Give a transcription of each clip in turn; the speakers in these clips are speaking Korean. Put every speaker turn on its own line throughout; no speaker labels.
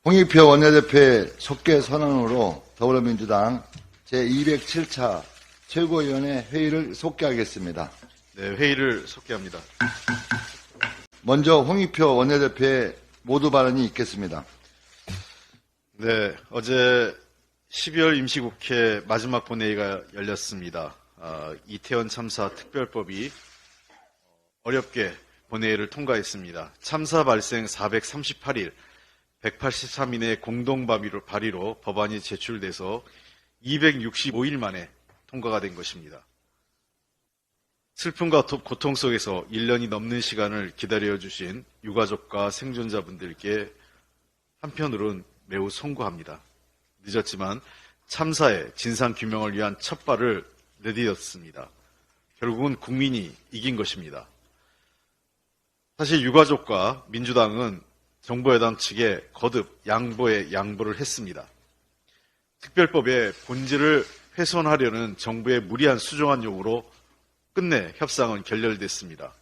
홍익표 원내대표의 속개 선언으로 더불어민주당 제207차 최고위원회 회의를 속개하겠습니다.
네, 회의를 속개합니다.
먼저 홍익표 원내대표의 모두 발언이 있겠습니다.
네, 어제 12월 임시국회 마지막 본회의가 열렸습니다. 이태원 참사 특별법이 어렵게 본회의를 통과했습니다. 참사 발생 438일, 183인의 공동 발의로 법안이 제출돼서 265일 만에 통과가 된 것입니다. 슬픔과 고통 속에서 1년이 넘는 시간을 기다려주신 유가족과 생존자분들께 한편으로는 매우 송구합니다. 늦었지만 참사의 진상규명을 위한 첫발을 내디뎠습니다. 결국은 국민이 이긴 것입니다. 사실 유가족과 민주당은 정부 여당 측에 거듭 양보를 했습니다. 특별법의 본질을 훼손하려는 정부의 무리한 수정안 요구로 끝내 협상은 결렬됐습니다.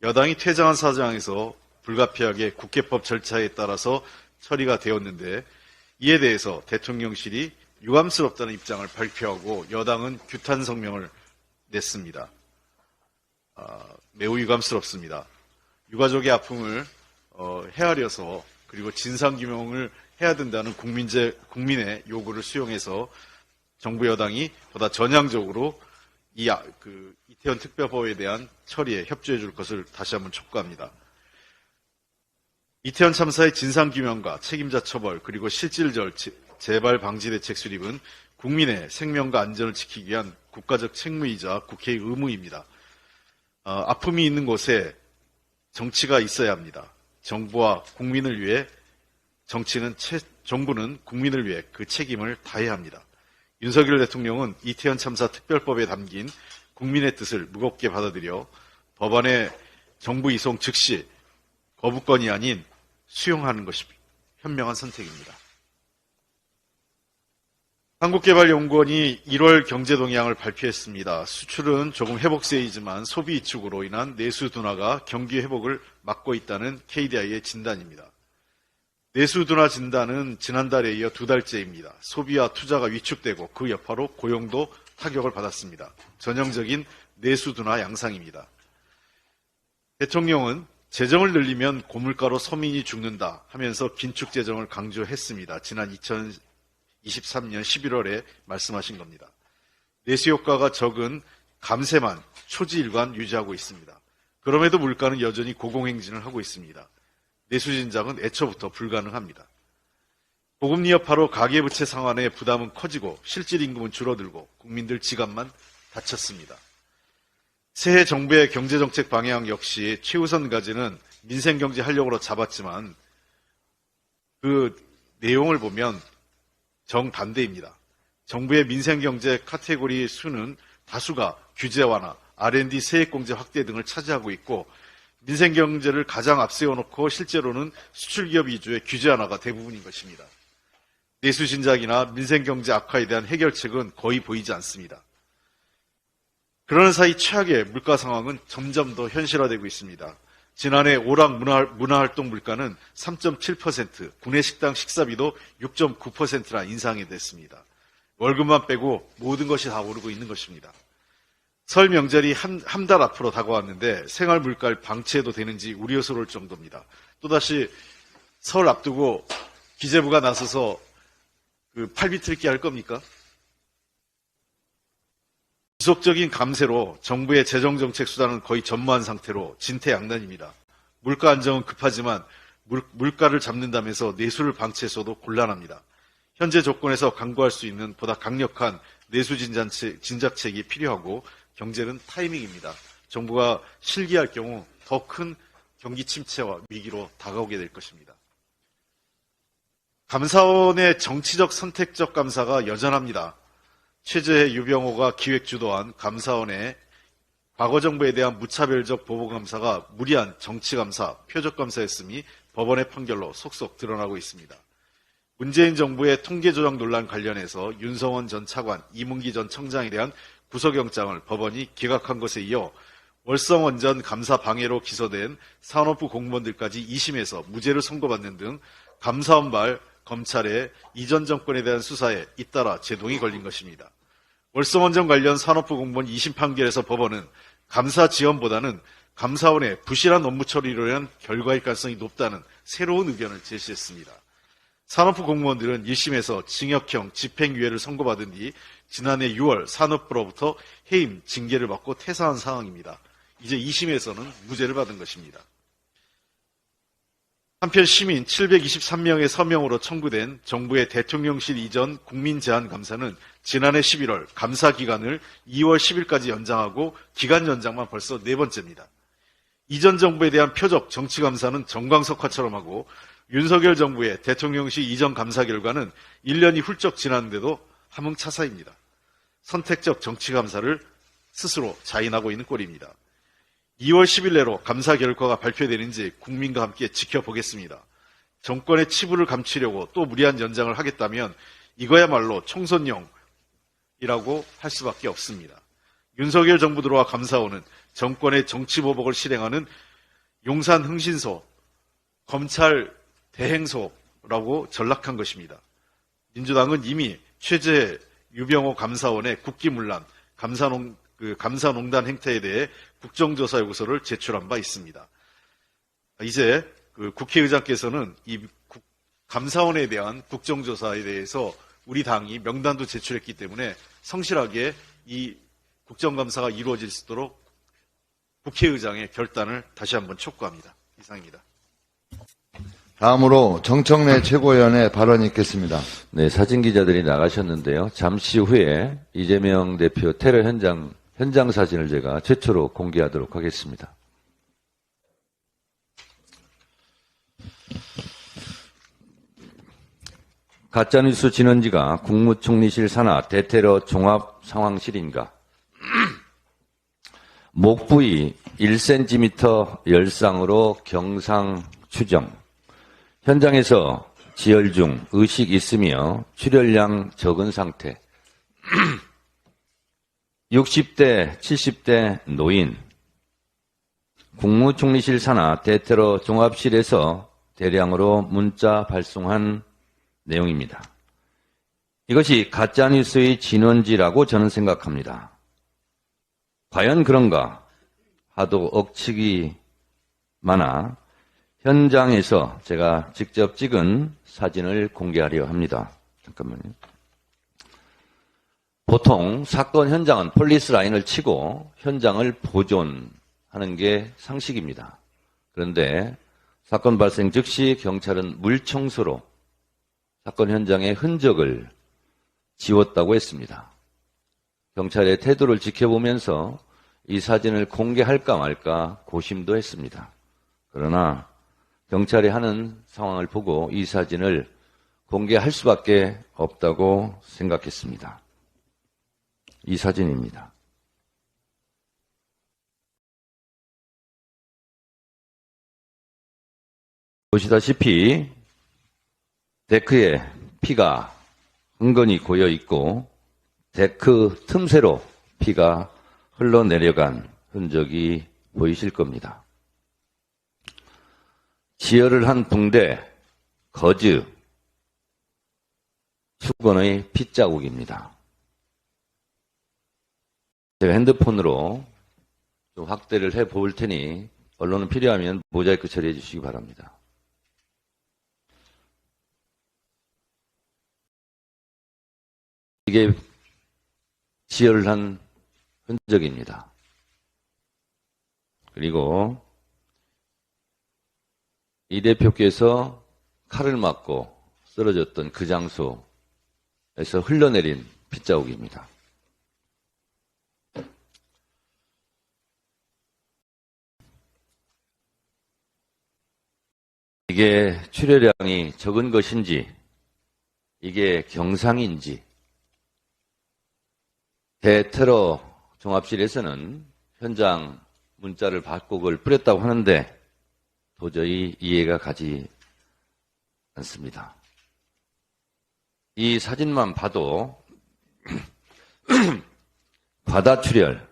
여당이 퇴장한 사정에서 불가피하게 국회법 절차에 따라서 처리가 되었는데 이에 대해서 대통령실이 유감스럽다는 입장을 발표하고 여당은 규탄 성명을 냈습니다. 매우 유감스럽습니다. 유가족의 아픔을 헤아려서 그리고 진상규명을 해야 된다는 국민의 요구를 수용해서 정부 여당이 보다 전향적으로 이태원 특별법에 대한 처리에 협조해 줄 것을 다시 한번 촉구합니다. 이태원 참사의 진상규명과 책임자 처벌 그리고 실질적 재발 방지 대책 수립은 국민의 생명과 안전을 지키기 위한 국가적 책무이자 국회의 의무입니다. 아픔이 있는 곳에 정치가 있어야 합니다. 정부와 국민을 위해 정부는 국민을 위해 그 책임을 다해야 합니다. 윤석열 대통령은 이태원 참사 특별법에 담긴 국민의 뜻을 무겁게 받아들여 법안의 정부 이송 즉시 거부권이 아닌 수용하는 것이 현명한 선택입니다. 한국개발연구원이 1월 경제동향을 발표했습니다. 수출은 조금 회복세이지만 소비 위축으로 인한 내수 둔화가 경기 회복을 막고 있다는 KDI의 진단입니다. 내수 둔화 진단은 지난달에 이어 두 달째입니다. 소비와 투자가 위축되고 그 여파로 고용도 타격을 받았습니다. 전형적인 내수 둔화 양상입니다. 대통령은 재정을 늘리면 고물가로 서민이 죽는다 하면서 긴축 재정을 강조했습니다. 지난 2023년 11월에 말씀하신 겁니다. 내수 효과가 적은 감세만 초지일관 유지하고 있습니다. 그럼에도 물가는 여전히 고공행진을 하고 있습니다. 내수 진작은 애초부터 불가능합니다. 고금리 여파로 가계부채 상환의 부담은 커지고 실질 임금은 줄어들고 국민들 지갑만 닫혔습니다. 새해 정부의 경제정책 방향 역시 최우선 과제는 민생경제 활력으로 잡았지만 그 내용을 보면 정반대입니다. 정부의 민생경제 카테고리 수는 다수가 규제 완화, R&D 세액공제 확대 등을 차지하고 있고 민생경제를 가장 앞세워놓고 실제로는 수출기업 위주의 규제 완화가 대부분인 것입니다. 내수 진작이나 민생경제 악화에 대한 해결책은 거의 보이지 않습니다. 그러는 사이 최악의 물가 상황은 점점 더 현실화되고 있습니다. 지난해 오락 문화활동 물가는 3.7%, 구내식당 식사비도 6.9%나 인상이 됐습니다. 월급만 빼고 모든 것이 다 오르고 있는 것입니다. 설 명절이 한 달 앞으로 다가왔는데 생활 물가를 방치해도 되는지 우려스러울 정도입니다. 또다시 설 앞두고 기재부가 나서서 팔비틀기 할 겁니까? 지속적인 감세로 정부의 재정정책 수단은 거의 전무한 상태로 진퇴양난입니다. 물가 안정은 급하지만 물가를 잡는다면서 내수를 방치해서도 곤란합니다. 현재 조건에서 강구할 수 있는 보다 강력한 내수 진작책이 필요하고 경제는 타이밍입니다. 정부가 실기할 경우 더 큰 경기 침체와 위기로 다가오게 될 것입니다. 감사원의 정치적 선택적 감사가 여전합니다. 최재해 유병호가 기획 주도한 감사원의 과거 정부에 대한 무차별적 보복감사가 무리한 정치감사, 표적감사였음이 법원의 판결로 속속 드러나고 있습니다. 문재인 정부의 통계조작 논란 관련해서 윤성원 전 차관, 이문기 전 청장에 대한 구속영장을 법원이 기각한 것에 이어 월성원 전 감사 방해로 기소된 산업부 공무원들까지 2심에서 무죄를 선고받는 등 감사원발 검찰의 이전 정권에 대한 수사에 잇따라 제동이 걸린 것입니다. 월성원전 관련 산업부 공무원 2심 판결에서 법원은 감사 지원보다는 감사원의 부실한 업무 처리로 인한 결과일 가능성이 높다는 새로운 의견을 제시했습니다. 산업부 공무원들은 1심에서 징역형 집행유예를 선고받은 뒤 지난해 6월 산업부로부터 해임, 징계를 받고 퇴사한 상황입니다. 이제 2심에서는 무죄를 받은 것입니다. 한편 시민 723명의 서명으로 청구된 정부의 대통령실 이전 국민제안감사는 지난해 11월 감사 기간을 2월 10일까지 연장하고 기간 연장만 벌써 4번째입니다. 이전 정부에 대한 표적 정치감사는 정광석화처럼 하고 윤석열 정부의 대통령실 이전 감사 결과는 1년이 훌쩍 지났는데도 함흥차사입니다. 선택적 정치감사를 스스로 자인하고 있는 꼴입니다. 2월 10일 내로 감사 결과가 발표되는지 국민과 함께 지켜보겠습니다. 정권의 치부를 감추려고 또 무리한 연장을 하겠다면 이거야말로 총선용이라고 할 수밖에 없습니다. 윤석열 정부 들어와 감사원은 정권의 정치보복을 실행하는 용산 흥신소, 검찰 대행소라고 전락한 것입니다. 민주당은 이미 최재 유병호 감사원의 국기문란, 감사농단 행태에 대해 국정조사 요구서를 제출한 바 있습니다. 이제 국회의장께서는 이 감사원에 대한 국정조사에 대해서 우리 당이 명단도 제출했기 때문에 성실하게 이 국정감사가 이루어질 수 있도록 국회의장의 결단을 다시 한번 촉구합니다. 이상입니다.
다음으로 정청래 최고위원의 발언이 있겠습니다.
네, 사진 기자들이 나가셨는데요. 잠시 후에 이재명 대표 테러 현장 사진을 제가 최초로 공개하도록 하겠습니다. 가짜뉴스 진원지가 국무총리실 산하 대테러 종합상황실인가? 목 부위 1cm 열상으로 경상 추정. 현장에서 지혈 중 의식 있으며 출혈량 적은 상태. 60대, 70대 노인. 국무총리실 산하 대테러 종합실에서 대량으로 문자 발송한 내용입니다. 이것이 가짜뉴스의 진원지라고 저는 생각합니다. 과연 그런가? 하도 억측이 많아 현장에서 제가 직접 찍은 사진을 공개하려 합니다. 잠깐만요. 보통 사건 현장은 폴리스 라인을 치고 현장을 보존하는 게 상식입니다. 그런데 사건 발생 즉시 경찰은 물청소로 사건 현장의 흔적을 지웠다고 했습니다. 경찰의 태도를 지켜보면서 이 사진을 공개할까 말까 고심도 했습니다. 그러나 경찰이 하는 상황을 보고 이 사진을 공개할 수밖에 없다고 생각했습니다. 이 사진입니다. 보시다시피 데크에 피가 흥건히 고여 있고 데크 틈새로 피가 흘러내려간 흔적이 보이실 겁니다. 지혈을 한 붕대, 거즈, 수건의 핏자국입니다. 제가 핸드폰으로 좀 확대를 해 볼 테니 언론은 필요하면 모자이크 처리해 주시기 바랍니다. 이게 지혈을 한 흔적입니다. 그리고 이 대표께서 칼을 맞고 쓰러졌던 그 장소에서 흘러내린 핏자국입니다. 이게 출혈량이 적은 것인지, 이게 경상인지, 대테러 종합실에서는 현장 문자를 받고 그걸 뿌렸다고 하는데 도저히 이해가 가지 않습니다. 이 사진만 봐도 과다출혈,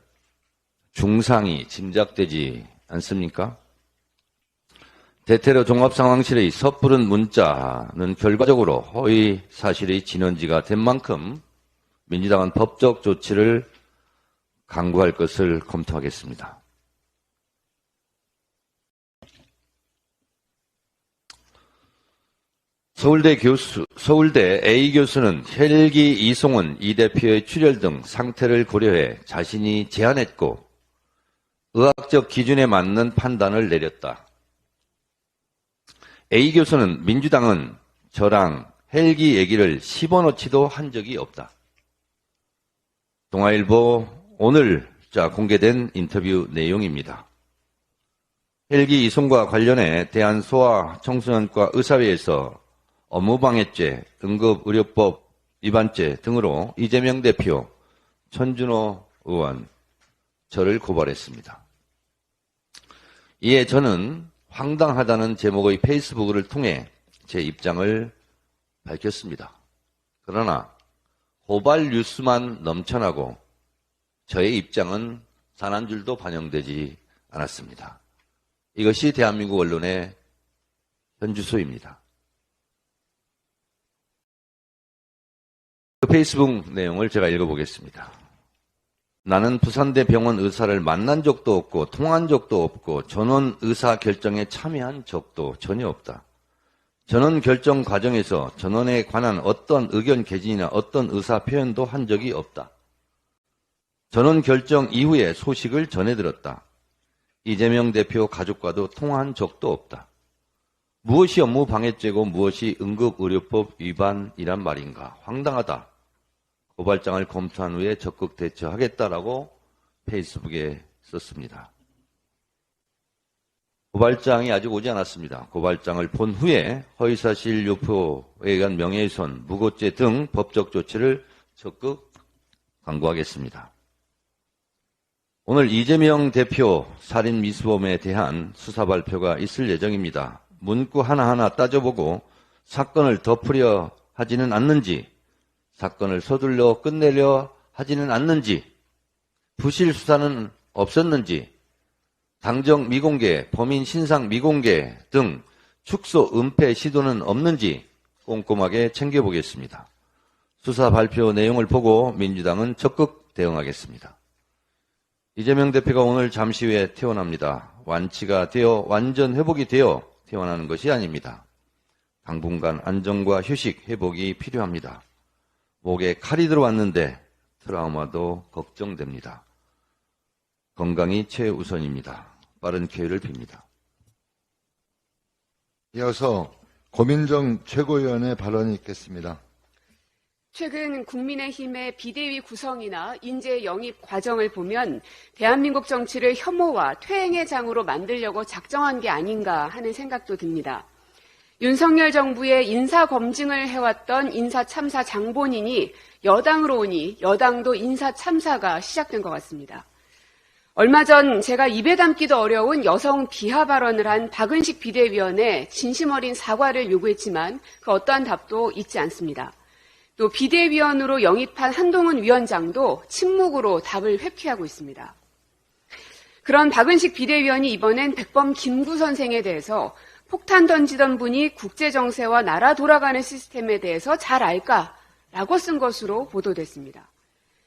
중상이 짐작되지 않습니까? 대테러 종합상황실의 섣부른 문자는 결과적으로 허위 사실의 진원지가 된 만큼 민주당은 법적 조치를 강구할 것을 검토하겠습니다. 서울대 A 교수는 헬기 이송은 이 대표의 출혈 등 상태를 고려해 자신이 제안했고 의학적 기준에 맞는 판단을 내렸다. A 교수는 민주당은 저랑 헬기 얘기를 씹어넣지도 한 적이 없다. 동아일보 오늘자 공개된 인터뷰 내용입니다. 헬기 이송과 관련해 대한소아청소년과 의사회에서 업무방해죄, 응급의료법 위반죄 등으로 이재명 대표, 천준호 의원, 저를 고발했습니다. 이에 저는 황당하다는 제목의 페이스북을 통해 제 입장을 밝혔습니다. 그러나 고발 뉴스만 넘쳐나고 저의 입장은 단 한 줄도 반영되지 않았습니다. 이것이 대한민국 언론의 현주소입니다. 그 페이스북 내용을 제가 읽어보겠습니다. 나는 부산대 병원 의사를 만난 적도 없고 통화한 적도 없고 전원 의사 결정에 참여한 적도 전혀 없다. 전원 결정 과정에서 전원에 관한 어떤 의견 개진이나 어떤 의사 표현도 한 적이 없다. 전원 결정 이후에 소식을 전해 들었다. 이재명 대표 가족과도 통화한 적도 없다. 무엇이 업무 방해죄고 무엇이 응급의료법 위반이란 말인가? 황당하다. 고발장을 검토한 후에 적극 대처하겠다라고 페이스북에 썼습니다. 고발장이 아직 오지 않았습니다. 고발장을 본 후에 허위사실 유포에 의한 명예훼손, 무고죄 등 법적 조치를 적극 강구하겠습니다. 오늘 이재명 대표 살인 미수범에 대한 수사 발표가 있을 예정입니다. 문구 하나하나 따져보고 사건을 덮으려 하지는 않는지, 사건을 서둘러 끝내려 하지는 않는지, 부실 수사는 없었는지, 당정 미공개, 범인 신상 미공개 등 축소 은폐 시도는 없는지 꼼꼼하게 챙겨보겠습니다. 수사 발표 내용을 보고 민주당은 적극 대응하겠습니다. 이재명 대표가 오늘 잠시 후에 퇴원합니다. 완치가 되어 완전 회복이 되어 퇴원하는 것이 아닙니다. 당분간 안정과 휴식, 회복이 필요합니다. 목에 칼이 들어왔는데 트라우마도 걱정됩니다. 건강이 최우선입니다. 빠른 쾌유를 빕니다.
이어서 고민정 최고위원의 발언이 있겠습니다.
최근 국민의힘의 비대위 구성이나 인재 영입 과정을 보면 대한민국 정치를 혐오와 퇴행의 장으로 만들려고 작정한 게 아닌가 하는 생각도 듭니다. 윤석열 정부의 인사검증을 해왔던 인사참사 장본인이 여당으로 오니 여당도 인사참사가 시작된 것 같습니다. 얼마 전 제가 입에 담기도 어려운 여성 비하 발언을 한 박은식 비대위원에 진심 어린 사과를 요구했지만 그 어떠한 답도 있지 않습니다. 또 비대위원으로 영입한 한동훈 위원장도 침묵으로 답을 회피하고 있습니다. 그런 박은식 비대위원이 이번엔 백범 김구 선생에 대해서 폭탄 던지던 분이 국제정세와 나라 돌아가는 시스템에 대해서 잘 알까라고 쓴 것으로 보도됐습니다.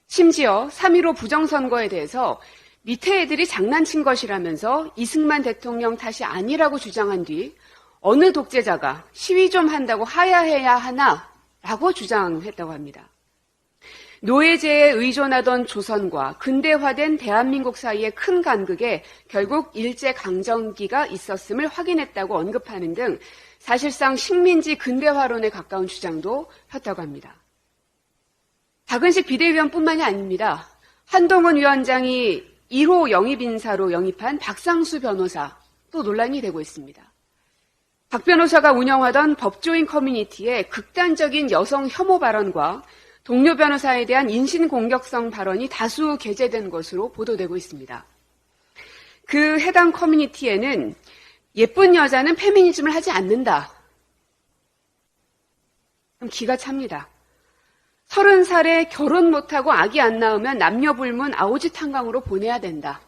심지어 3.15 부정선거에 대해서 밑에 애들이 장난친 것이라면서 이승만 대통령 탓이 아니라고 주장한 뒤 어느 독재자가 시위 좀 한다고 하야해야 하나? 라고 주장했다고 합니다. 노예제에 의존하던 조선과 근대화된 대한민국 사이의 큰 간극에 결국 일제강점기가 있었음을 확인했다고 언급하는 등 사실상 식민지 근대화론에 가까운 주장도 폈다고 합니다. 박은식 비대위원뿐만이 아닙니다. 한동훈 위원장이 1호 영입 인사로 영입한 박상수 변호사 또 논란이 되고 있습니다. 박 변호사가 운영하던 법조인 커뮤니티의 극단적인 여성 혐오 발언과 동료 변호사에 대한 인신공격성 발언이 다수 게재된 것으로 보도되고 있습니다. 그 해당 커뮤니티에는 예쁜 여자는 페미니즘을 하지 않는다. 그럼 기가 찹니다. 30살에 결혼 못하고 아기 안 낳으면 남녀 불문 아오지 탄광으로 보내야 된다.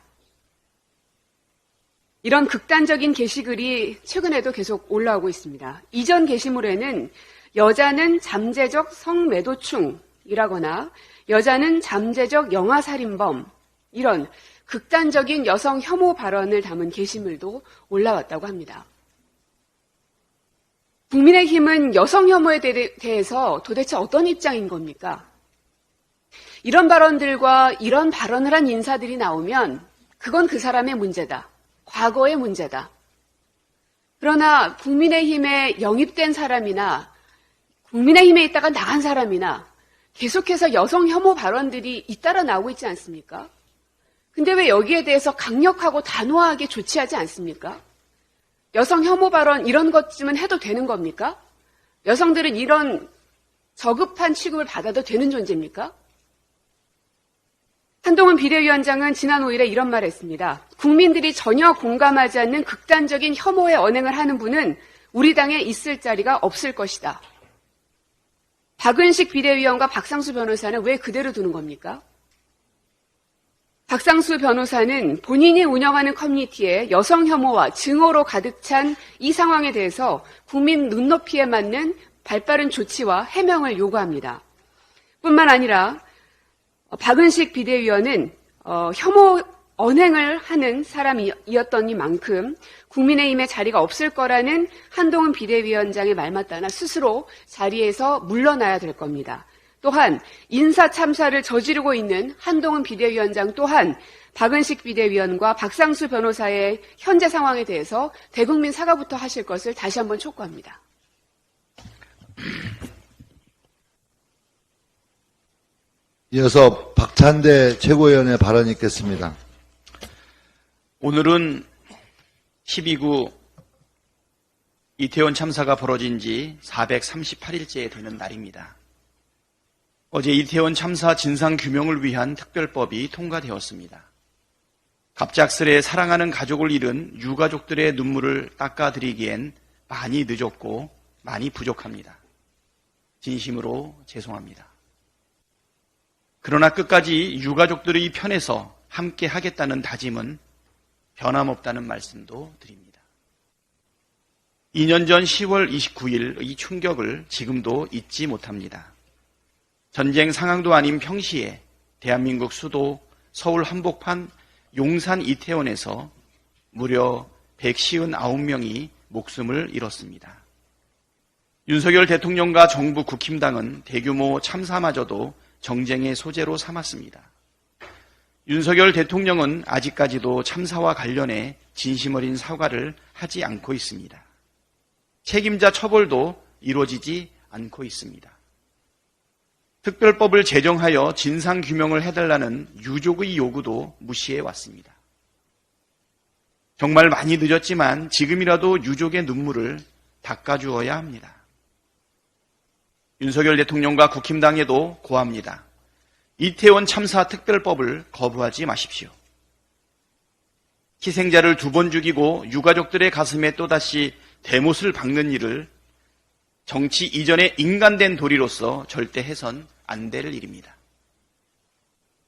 이런 극단적인 게시글이 최근에도 계속 올라오고 있습니다. 이전 게시물에는 여자는 잠재적 성매도충이라거나 여자는 잠재적 영아살인범, 이런 극단적인 여성 혐오 발언을 담은 게시물도 올라왔다고 합니다. 국민의힘은 여성 혐오에 대해서 도대체 어떤 입장인 겁니까? 이런 발언들과 이런 발언을 한 인사들이 나오면 그건 그 사람의 문제다. 과거의 문제다. 그러나 국민의힘에 영입된 사람이나 국민의힘에 있다가 나간 사람이나 계속해서 여성 혐오 발언들이 잇따라 나오고 있지 않습니까? 근데 왜 여기에 대해서 강력하고 단호하게 조치하지 않습니까? 여성 혐오 발언 이런 것쯤은 해도 되는 겁니까? 여성들은 이런 저급한 취급을 받아도 되는 존재입니까? 한동훈 비대위원장은 지난 5일에 이런 말을 했습니다. 국민들이 전혀 공감하지 않는 극단적인 혐오의 언행을 하는 분은 우리 당에 있을 자리가 없을 것이다. 박은식 비대위원과 박상수 변호사는 왜 그대로 두는 겁니까? 박상수 변호사는 본인이 운영하는 커뮤니티에 여성 혐오와 증오로 가득 찬 이 상황에 대해서 국민 눈높이에 맞는 발빠른 조치와 해명을 요구합니다. 뿐만 아니라 박은식 비대위원은 혐오 언행을 하는 사람이었더니만큼 국민의힘에 자리가 없을 거라는 한동훈 비대위원장의 말 맞다나 스스로 자리에서 물러나야 될 겁니다. 또한 인사 참사를 저지르고 있는 한동훈 비대위원장 또한 박은식 비대위원과 박상수 변호사의 현재 상황에 대해서 대국민 사과부터 하실 것을 다시 한번 촉구합니다.
이어서 박찬대 최고위원의 발언이 있겠습니다.
오늘은 12구 이태원 참사가 벌어진 지 438일째 되는 날입니다. 어제 이태원 참사 진상규명을 위한 특별법이 통과되었습니다. 갑작스레 사랑하는 가족을 잃은 유가족들의 눈물을 닦아드리기엔 많이 늦었고 많이 부족합니다. 진심으로 죄송합니다. 그러나 끝까지 유가족들의 편에서 함께 하겠다는 다짐은 변함없다는 말씀도 드립니다. 2년 전 10월 29일의 충격을 지금도 잊지 못합니다. 전쟁 상황도 아닌 평시에 대한민국 수도 서울 한복판 용산 이태원에서 무려 159명이 목숨을 잃었습니다. 윤석열 대통령과 정부 국힘당은 대규모 참사마저도 정쟁의 소재로 삼았습니다. 윤석열 대통령은 아직까지도 참사와 관련해 진심 어린 사과를 하지 않고 있습니다. 책임자 처벌도 이루어지지 않고 있습니다. 특별법을 제정하여 진상규명을 해달라는 유족의 요구도 무시해 왔습니다. 정말 많이 늦었지만 지금이라도 유족의 눈물을 닦아주어야 합니다. 윤석열 대통령과 국힘당에도 고합니다. 이태원 참사 특별법을 거부하지 마십시오. 희생자를 2번 죽이고 유가족들의 가슴에 또다시 대못을 박는 일을 정치 이전의 인간된 도리로서 절대 해선 안 될 일입니다.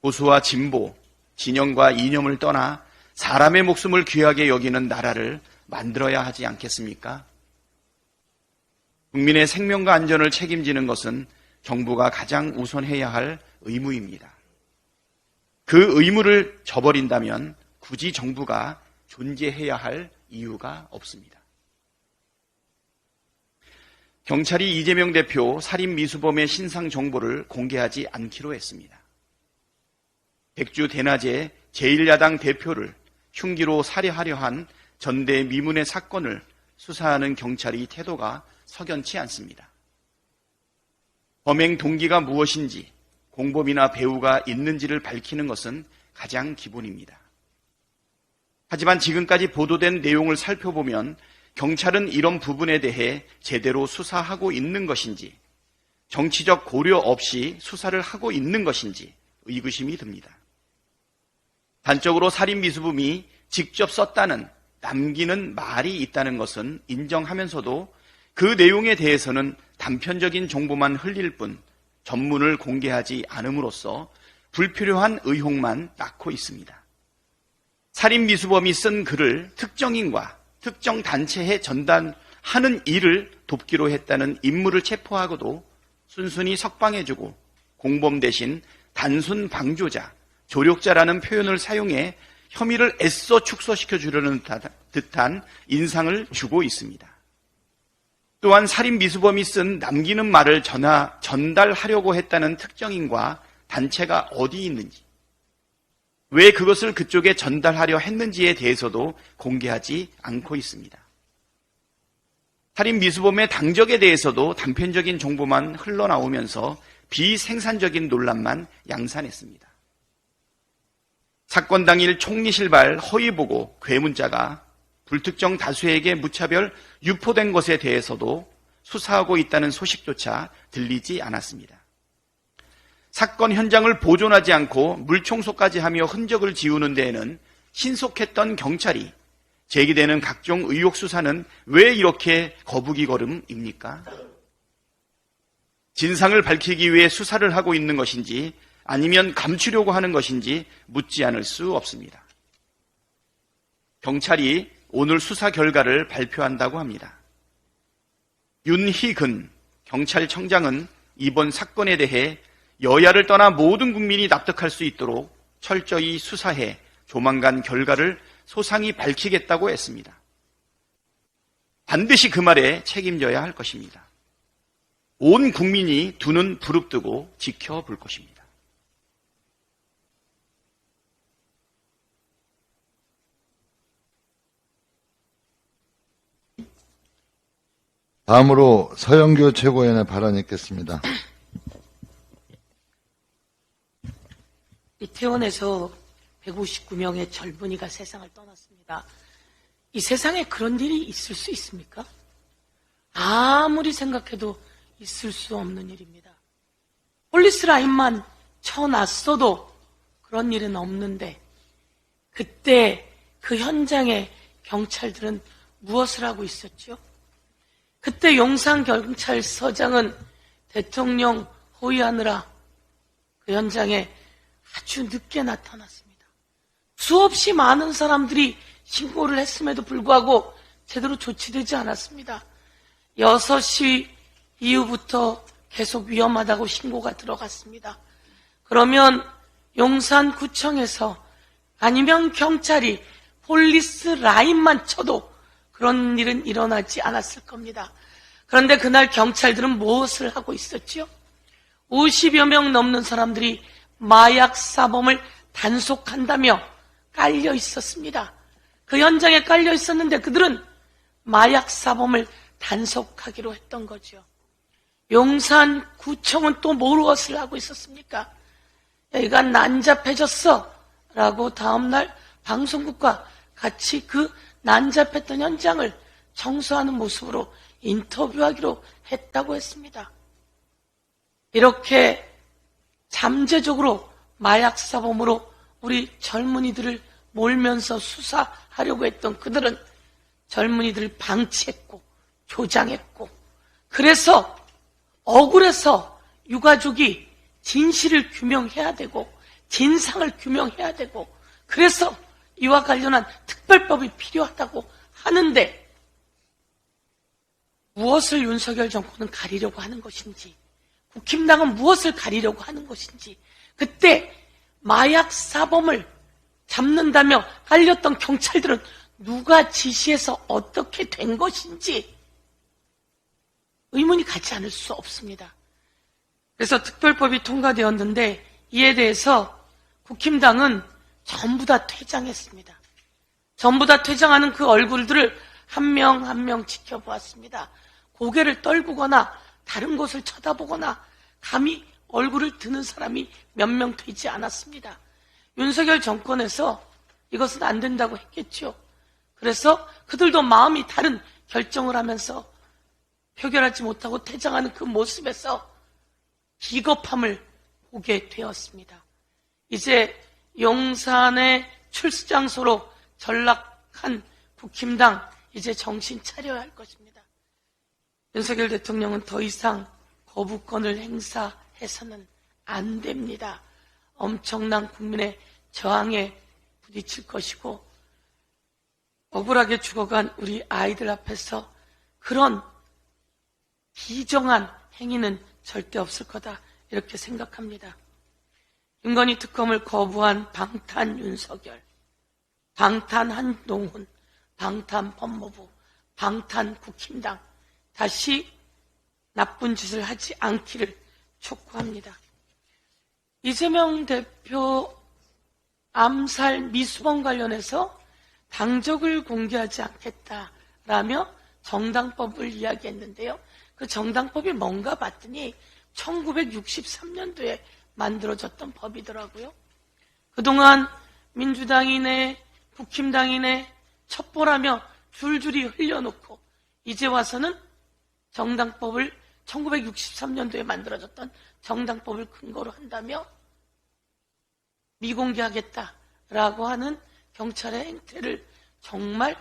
보수와 진보, 진영과 이념을 떠나 사람의 목숨을 귀하게 여기는 나라를 만들어야 하지 않겠습니까? 국민의 생명과 안전을 책임지는 것은 정부가 가장 우선해야 할 의무입니다. 그 의무를 저버린다면 굳이 정부가 존재해야 할 이유가 없습니다. 경찰이 이재명 대표 살인 미수범의 신상 정보를 공개하지 않기로 했습니다. 백주 대낮에 제1야당 대표를 흉기로 살해하려 한 전대미문의 사건을 수사하는 경찰의 태도가 석연치 않습니다. 범행 동기가 무엇인지 공범이나 배후가 있는지를 밝히는 것은 가장 기본입니다. 하지만 지금까지 보도된 내용을 살펴보면 경찰은 이런 부분에 대해 제대로 수사하고 있는 것인지 정치적 고려 없이 수사를 하고 있는 것인지 의구심이 듭니다. 단적으로 살인 미수범이 직접 썼다는 남기는 말이 있다는 것은 인정하면서도 그 내용에 대해서는 단편적인 정보만 흘릴 뿐 전문을 공개하지 않음으로써 불필요한 의혹만 낳고 있습니다. 살인미수범이 쓴 글을 특정인과 특정 단체에 전달하는 일을 돕기로 했다는 인물을 체포하고도 순순히 석방해주고 공범 대신 단순 방조자, 조력자라는 표현을 사용해 혐의를 애써 축소시켜 주려는 듯한 인상을 주고 있습니다. 또한 살인미수범이 쓴 남기는 말을 전달하려고 했다는 특정인과 단체가 어디 있는지, 왜 그것을 그쪽에 전달하려 했는지에 대해서도 공개하지 않고 있습니다. 살인미수범의 당적에 대해서도 단편적인 정보만 흘러나오면서 비생산적인 논란만 양산했습니다. 사건 당일 총리실발 허위보고 괴문자가 불특정 다수에게 무차별 유포된 것에 대해서도 수사하고 있다는 소식조차 들리지 않았습니다. 사건 현장을 보존하지 않고 물청소까지 하며 흔적을 지우는 데에는 신속했던 경찰이 제기되는 각종 의혹 수사는 왜 이렇게 거북이 걸음입니까? 진상을 밝히기 위해 수사를 하고 있는 것인지 아니면 감추려고 하는 것인지 묻지 않을 수 없습니다. 경찰이 오늘 수사 결과를 발표한다고 합니다. 윤희근 경찰청장은 이번 사건에 대해 여야를 떠나 모든 국민이 납득할 수 있도록 철저히 수사해 조만간 결과를 소상히 밝히겠다고 했습니다. 반드시 그 말에 책임져야 할 것입니다. 온 국민이 두 눈 부릅뜨고 지켜볼 것입니다.
다음으로 서영교 최고위원의 발언이 있겠습니다.
이태원에서 159명의 젊은이가 세상을 떠났습니다. 이 세상에 그런 일이 있을 수 있습니까? 아무리 생각해도 있을 수 없는 일입니다. 폴리스 라인만 쳐놨어도 그런 일은 없는데 그때 그 현장에 경찰들은 무엇을 하고 있었죠? 그때 용산경찰서장은 대통령 호위하느라 그 현장에 아주 늦게 나타났습니다. 수없이 많은 사람들이 신고를 했음에도 불구하고 제대로 조치되지 않았습니다. 6시 이후부터 계속 위험하다고 신고가 들어갔습니다. 그러면 용산구청에서 아니면 경찰이 폴리스 라인만 쳐도 그런 일은 일어나지 않았을 겁니다. 그런데 그날 경찰들은 무엇을 하고 있었죠? 50여 명 넘는 사람들이 마약 사범을 단속한다며 깔려 있었습니다. 그 현장에 깔려 있었는데 그들은 마약 사범을 단속하기로 했던 거죠. 용산구청은 또 무엇을 하고 있었습니까? 여기가 난잡해졌어 라고 다음날 방송국과 같이 그 난잡했던 현장을 청소하는 모습으로 인터뷰하기로 했다고 했습니다. 이렇게 잠재적으로 마약 사범으로 우리 젊은이들을 몰면서 수사하려고 했던 그들은 젊은이들을 방치했고 조장했고, 그래서 억울해서 유가족이 진실을 규명해야 되고 진상을 규명해야 되고, 그래서 이와 관련한 특별법이 필요하다고 하는데 무엇을 윤석열 정권은 가리려고 하는 것인지, 국힘당은 무엇을 가리려고 하는 것인지, 그때 마약 사범을 잡는다며 깔렸던 경찰들은 누가 지시해서 어떻게 된 것인지 의문이 가지 않을 수 없습니다. 그래서 특별법이 통과되었는데 이에 대해서 국힘당은 전부 다 퇴장했습니다. 전부 다 퇴장하는 그 얼굴들을 한 명 한 명 지켜보았습니다. 고개를 떨구거나 다른 곳을 쳐다보거나 감히 얼굴을 드는 사람이 몇 명 되지 않았습니다. 윤석열 정권에서 이것은 안 된다고 했겠죠. 그래서 그들도 마음이 다른 결정을 하면서 표결하지 못하고 퇴장하는 그 모습에서 기겁함을 보게 되었습니다. 이제 용산의 출수장소로 전락한 국힘당, 이제 정신 차려야 할 것입니다. 윤석열 대통령은 더 이상 거부권을 행사해서는 안 됩니다. 엄청난 국민의 저항에 부딪힐 것이고 억울하게 죽어간 우리 아이들 앞에서 그런 비정한 행위는 절대 없을 거다 이렇게 생각합니다. 김건희 특검을 거부한 방탄 윤석열, 방탄 한동훈, 방탄 법무부, 방탄 국힘당 다시 나쁜 짓을 하지 않기를 촉구합니다. 이재명 대표 암살 미수범 관련해서 당적을 공개하지 않겠다라며 정당법을 이야기했는데요. 그 정당법이 뭔가 봤더니 1963년도에 만들어졌던 법이더라고요. 그동안 민주당이네 국힘당이네 첩보라며 줄줄이 흘려놓고 이제 와서는 정당법을 1963년도에 만들어졌던 정당법을 근거로 한다며 미공개하겠다라고 하는 경찰의 행태를 정말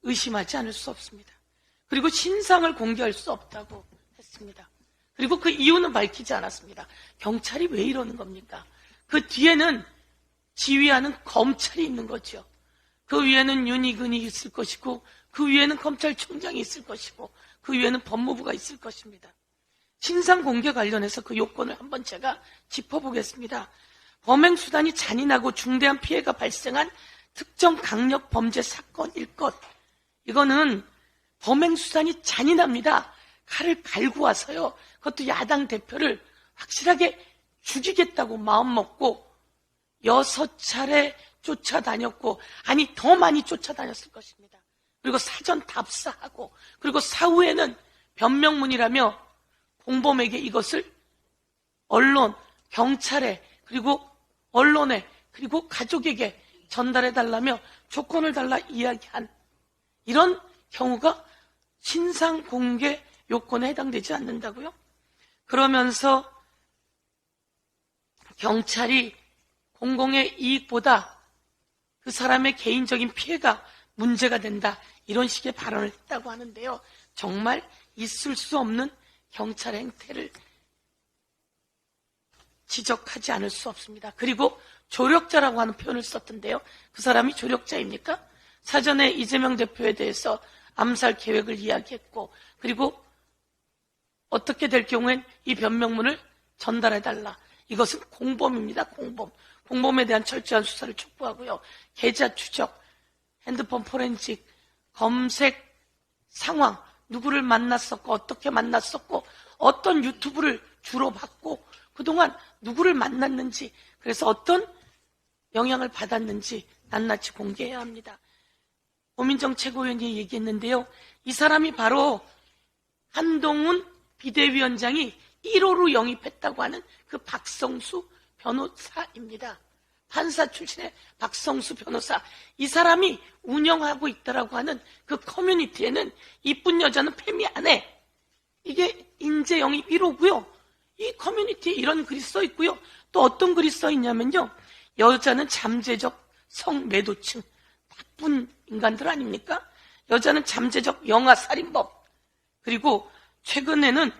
의심하지 않을 수 없습니다. 그리고 신상을 공개할 수 없다고 했습니다. 그리고 그 이유는 밝히지 않았습니다. 경찰이 왜 이러는 겁니까? 그 뒤에는 지휘하는 검찰이 있는 거죠. 그 위에는 윤희근이 있을 것이고 그 위에는 검찰총장이 있을 것이고 그 위에는 법무부가 있을 것입니다. 신상 공개 관련해서 그 요건을 한번 제가 짚어보겠습니다. 범행수단이 잔인하고 중대한 피해가 발생한 특정 강력 범죄 사건일 것. 이거는 범행수단이 잔인합니다. 칼을 갈고 와서요. 그것도 야당 대표를 확실하게 죽이겠다고 마음먹고 6차례 쫓아다녔고, 아니 더 많이 쫓아다녔을 것입니다. 그리고 사전 답사하고, 그리고 사후에는 변명문이라며 공범에게 이것을 언론, 경찰에, 그리고 언론에, 그리고 가족에게 전달해달라며 조건을 달라 이야기한 이런 경우가 신상 공개 요건에 해당되지 않는다고요? 그러면서 경찰이 공공의 이익보다 그 사람의 개인적인 피해가 문제가 된다, 이런 식의 발언을 했다고 하는데요. 정말 있을 수 없는 경찰의 행태를 지적하지 않을 수 없습니다. 그리고 조력자라고 하는 표현을 썼던데요. 그 사람이 조력자입니까? 사전에 이재명 대표에 대해서 암살 계획을 이야기했고, 그리고 어떻게 될 경우엔 이 변명문을 전달해달라. 이것은 공범입니다. 공범. 공범에 대한 철저한 수사를 촉구하고요. 계좌 추적, 핸드폰 포렌식, 검색 상황, 누구를 만났었고 어떻게 만났었고 어떤 유튜브를 주로 봤고 그동안 누구를 만났는지, 그래서 어떤 영향을 받았는지 낱낱이 공개해야 합니다. 고민정 최고위원이 얘기했는데요. 이 사람이 바로 한동훈 비대위원장이 1호로 영입했다고 하는 그 박성수 변호사입니다. 판사 출신의 박성수 변호사. 이 사람이 운영하고 있다라고 하는 그 커뮤니티에는 이쁜 여자는 페미 안 해. 이게 인재 영입 1호고요. 이 커뮤니티에 이런 글이 써 있고요. 또 어떤 글이 써 있냐면요. 여자는 잠재적 성매도층. 나쁜 인간들 아닙니까? 여자는 잠재적 영아살인범. 그리고 최근에는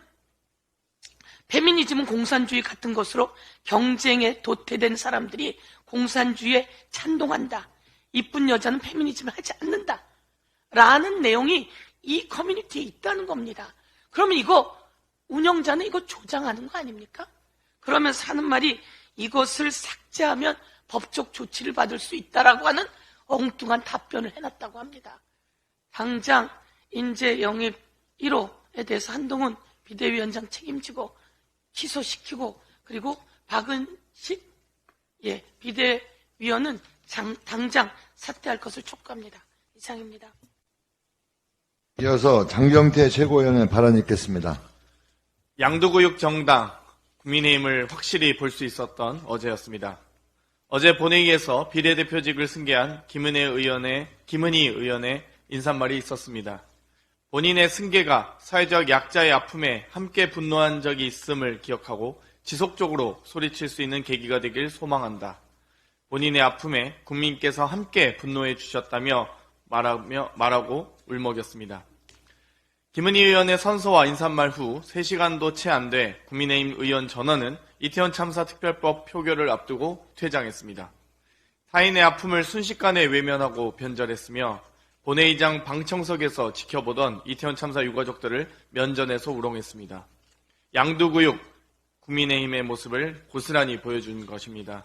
페미니즘은 공산주의 같은 것으로 경쟁에 도태된 사람들이 공산주의에 찬동한다. 이쁜 여자는 페미니즘을 하지 않는다. 라는 내용이 이 커뮤니티에 있다는 겁니다. 그러면 이거 운영자는 이거 조장하는 거 아닙니까? 그러면서 하는 말이 이것을 삭제하면 법적 조치를 받을 수 있다라고 하는 엉뚱한 답변을 해놨다고 합니다. 당장 인재 영입 1호에 대해서 한동훈 비대위원장 책임지고 취소시키고, 그리고 박은식 비대위원은 당장 사퇴할 것을 촉구합니다. 이상입니다.
이어서 장경태 최고위원의 발언 있겠습니다.
양도구육 정당 국민의힘을 확실히 볼 수 있었던 어제였습니다. 어제 본회의에서 비례대표직을 승계한 김은희 의원의 인사말이 있었습니다. 본인의 승계가 사회적 약자의 아픔에 함께 분노한 적이 있음을 기억하고 지속적으로 소리칠 수 있는 계기가 되길 소망한다. 본인의 아픔에 국민께서 함께 분노해 주셨다며 말하고 울먹였습니다. 김은희 의원의 선서와 인사말 후 3시간도 채 안 돼 국민의힘 의원 전원은 이태원 참사 특별법 표결을 앞두고 퇴장했습니다. 타인의 아픔을 순식간에 외면하고 변절했으며 본회의장 방청석에서 지켜보던 이태원 참사 유가족들을 면전에서 우롱했습니다. 양두구육 국민의힘의 모습을 고스란히 보여준 것입니다.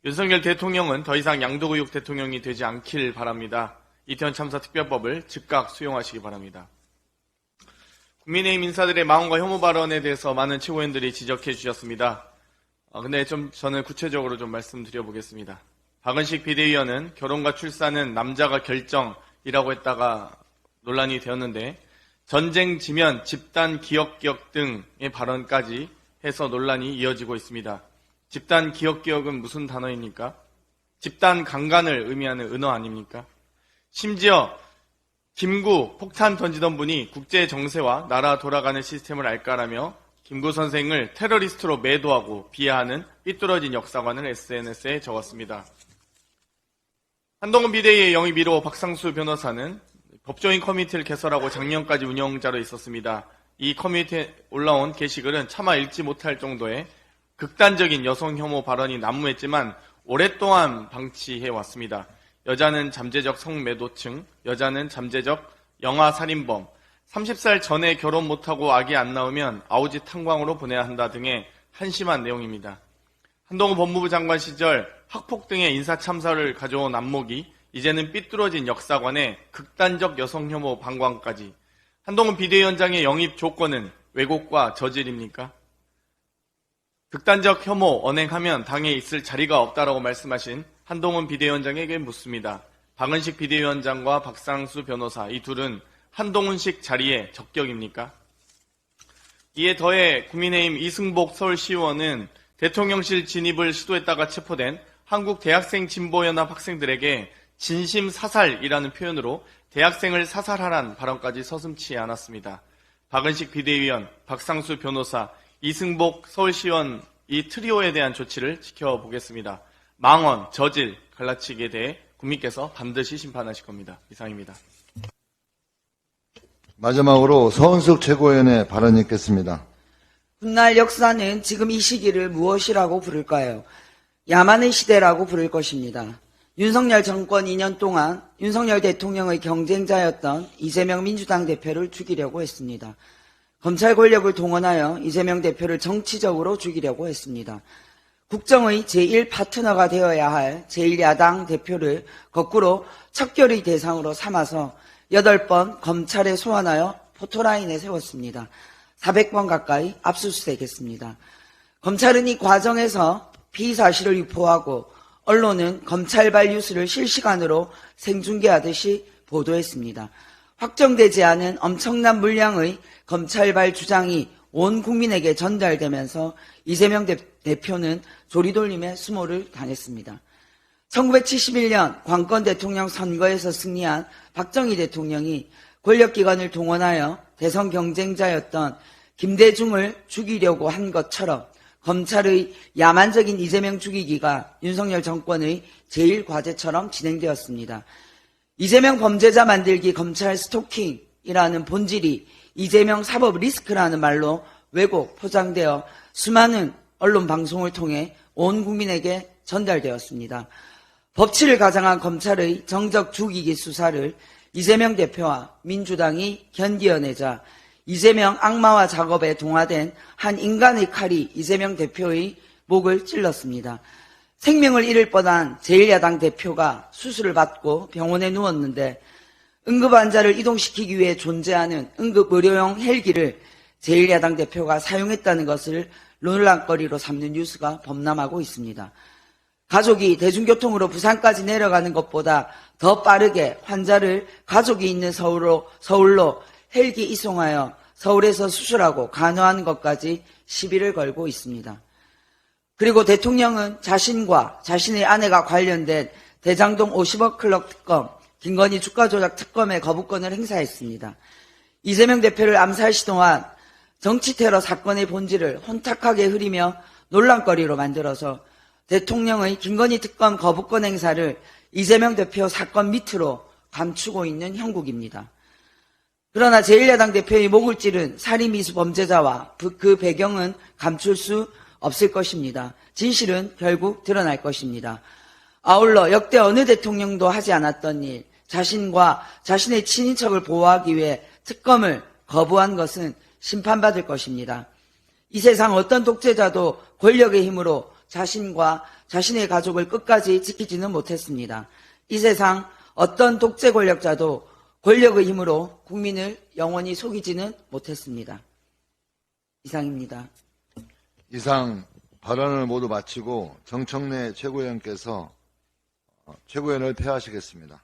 윤석열 대통령은 더 이상 양두구육 대통령이 되지 않길 바랍니다. 이태원 참사 특별법을 즉각 수용하시기 바랍니다. 국민의힘 인사들의 망언과 혐오 발언에 대해서 많은 최고위원들이 지적해 주셨습니다. 근데 저는 구체적으로 좀 말씀드려보겠습니다. 박은식 비대위원은 결혼과 출산은 남자가 결정이라고 했다가 논란이 되었는데, 전쟁 지면 집단 기억 등의 발언까지 해서 논란이 이어지고 있습니다. 집단 기억은 무슨 단어입니까? 집단 강간을 의미하는 은어 아닙니까? 심지어 김구 폭탄 던지던 분이 국제 정세와 나라 돌아가는 시스템을 알까라며 김구 선생을 테러리스트로 매도하고 비하하는 삐뚤어진 역사관을 SNS에 적었습니다. 한동훈 비대위의 영입 1호 박상수 변호사는 법조인 커뮤니티를 개설하고 작년까지 운영자로 있었습니다. 이 커뮤니티에 올라온 게시글은 차마 읽지 못할 정도의 극단적인 여성 혐오 발언이 난무했지만 오랫동안 방치해왔습니다. 여자는 잠재적 성매도층, 여자는 잠재적 영아살인범, 30살 전에 결혼 못하고 아기 안 나오면 아우지 탄광으로 보내야 한다 등의 한심한 내용입니다. 한동훈 법무부 장관 시절 학폭 등의 인사참사를 가져온 안목이 이제는 삐뚤어진 역사관에 극단적 여성혐오 방광까지. 한동훈 비대위원장의 영입 조건은 왜곡과 저질입니까? 극단적 혐오 언행하면 당에 있을 자리가 없다라고 말씀하신 한동훈 비대위원장에게 묻습니다. 박은식 비대위원장과 박상수 변호사, 이 둘은 한동훈식 자리에 적격입니까? 이에 더해 국민의힘 이승복 서울시의원은 대통령실 진입을 시도했다가 체포된 한국 대학생 진보연합 학생들에게 진심 사살이라는 표현으로 대학생을 사살하란 발언까지 서슴지 않았습니다. 박은식 비대위원, 박상수 변호사, 이승복 서울시의원 이 트리오에 대한 조치를 지켜보겠습니다. 망언, 저질, 갈라치기에 대해 국민께서 반드시 심판하실 겁니다. 이상입니다.
마지막으로 서은숙 최고위원의 발언이 있겠습니다.
훗날 역사는 지금 이 시기를 무엇이라고 부를까요? 야만의 시대라고 부를 것입니다. 윤석열 정권 2년 동안 윤석열 대통령의 경쟁자였던 이재명 민주당 대표를 죽이려고 했습니다. 검찰 권력을 동원하여 이재명 대표를 정치적으로 죽이려고 했습니다. 국정의 제1파트너가 되어야 할 제1야당 대표를 거꾸로 척결의 대상으로 삼아서 8번 검찰에 소환하여 포토라인에 세웠습니다. 400번 가까이 압수수색했습니다. 검찰은 이 과정에서 피의사실을 유포하고 언론은 검찰발 뉴스를 실시간으로 생중계하듯이 보도했습니다. 확정되지 않은 엄청난 물량의 검찰발 주장이 온 국민에게 전달되면서 이재명 대표는 조리돌림의 수모를 당했습니다. 1971년 관건 대통령 선거에서 승리한 박정희 대통령이 권력기관을 동원하여 대선 경쟁자였던 김대중을 죽이려고 한 것처럼 검찰의 야만적인 이재명 죽이기가 윤석열 정권의 제1과제처럼 진행되었습니다. 이재명 범죄자 만들기 검찰 스토킹이라는 본질이 이재명 사법 리스크라는 말로 왜곡 포장되어 수많은 언론 방송을 통해 온 국민에게 전달되었습니다. 법치를 가장한 검찰의 정적 죽이기 수사를 이재명 대표와 민주당이 견디어내자 이재명 악마화 작업에 동화된 한 인간의 칼이 이재명 대표의 목을 찔렀습니다. 생명을 잃을 뻔한 제1야당 대표가 수술을 받고 병원에 누웠는데 응급환자를 이동시키기 위해 존재하는 응급의료용 헬기를 제1야당 대표가 사용했다는 것을 논란거리로 삼는 뉴스가 범람하고 있습니다. 가족이 대중교통으로 부산까지 내려가는 것보다 더 빠르게 환자를 가족이 있는 서울로 헬기 이송하여 서울에서 수술하고 간호하는 것까지 시비를 걸고 있습니다. 그리고 대통령은 자신과 자신의 아내가 관련된 대장동 50억 클럽 특검, 김건희 주가 조작 특검의 거부권을 행사했습니다. 이재명 대표를 암살 시도한 정치 테러 사건의 본질을 혼탁하게 흐리며 논란거리로 만들어서 대통령의 김건희 특검 거부권 행사를 이재명 대표 사건 밑으로 감추고 있는 형국입니다. 그러나 제1야당 대표의 목을 찌른 살인미수 범죄자와 그 배경은 감출 수 없을 것입니다. 진실은 결국 드러날 것입니다. 아울러 역대 어느 대통령도 하지 않았던 일, 자신과 자신의 친인척을 보호하기 위해 특검을 거부한 것은 심판받을 것입니다. 이 세상 어떤 독재자도 권력의 힘으로 자신과 자신의 가족을 끝까지 지키지는 못했습니다. 이 세상 어떤 독재 권력자도 권력의 힘으로 국민을 영원히 속이지는 못했습니다. 이상입니다.
이상 발언을 모두 마치고 정청래 최고위원께서 최고위원을 폐하하시겠습니다.